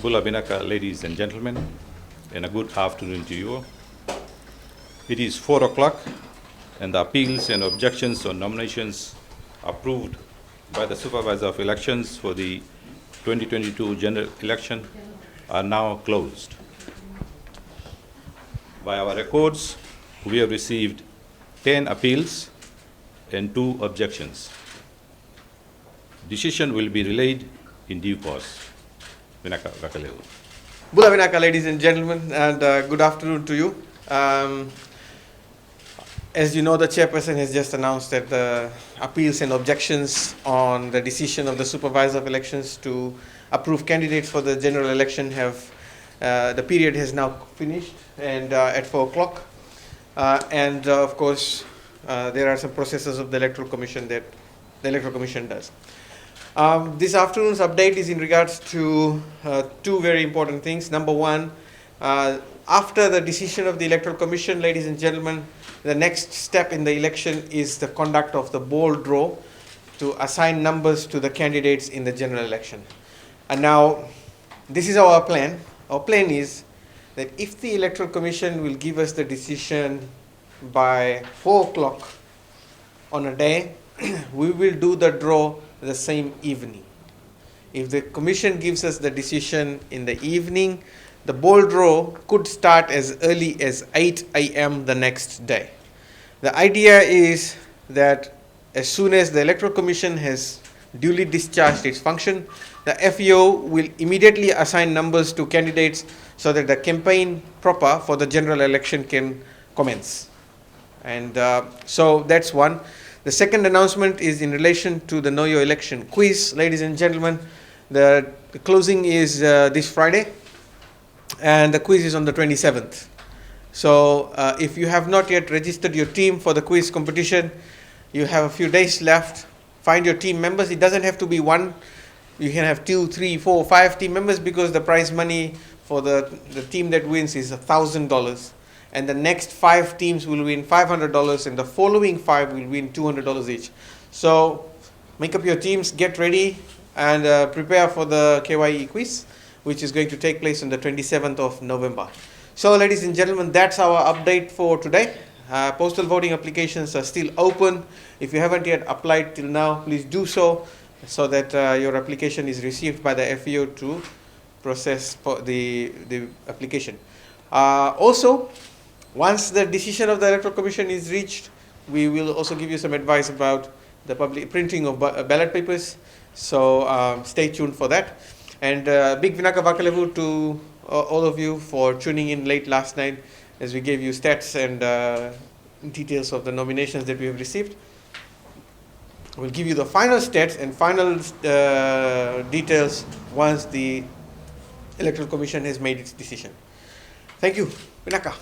Bula Binaka, ladies and gentlemen, and a good afternoon to you. It is 4 o'clock, and the appeals and objections on nominations approved by the Supervisor of Elections for the 2022 general election are now closed. By our records, we have received 10 appeals and 2 objections. Decision will be relayed in due course. Binaka Vakaleu. Bula Binaka, ladies and gentlemen, and good afternoon to you. As you know, the chairperson has just announced that the appeals and objections on the decision of the Supervisor of Elections to approve candidates for the general election have, the period has now finished, and at 4 o'clock. Of course, there are some processes of the Electoral Commission that the Electoral Commission does. This afternoon's update is in regards to 2 very important things. Number one, after the decision of the Electoral Commission, ladies and gentlemen, the next step in the election is the conduct of the bowl draw to assign numbers to the candidates in the general election. And now, this is our plan. Our plan is that if the Electoral Commission will give us the decision by 4 o'clock on a day, we will do the draw the same evening. If the Commission gives us the decision in the evening, the bowl draw could start as early as 8 a.m. the next day. The idea is that as soon as the Electoral Commission has duly discharged its function, the FEO will immediately assign numbers to candidates so that the campaign proper for the general election can commence. And so that's one. The second announcement is in relation to the Know Your Election quiz. Ladies and gentlemen, the closing is this Friday, and the quiz is on the 27th. So if you have not yet registered your team for the quiz competition, you have a few days left. Find your team members. It doesn't have to be one. You can have 2, 3, 4, 5 team members, because the prize money for the team that wins is $1,000. And the next 5 teams will win $500, and the following 5 will win $200 each. So make up your teams, get ready, and prepare for the KYE quiz, which is going to take place on the 27th of November. So ladies and gentlemen, that's our update for today. Postal voting applications are still open. If you haven't yet applied till now, please do so that your application is received by the FEO to process for the application. Also, once the decision of the Electoral Commission is reached, we will also give you some advice about the public printing of ballot papers. So stay tuned for that. And big Vinaka Vakalevu to all of you for tuning in late last night as we gave you stats and details of the nominations that we have received. We'll give you the final stats and final details once the Electoral Commission has made its decision. Thank you. Vinaka.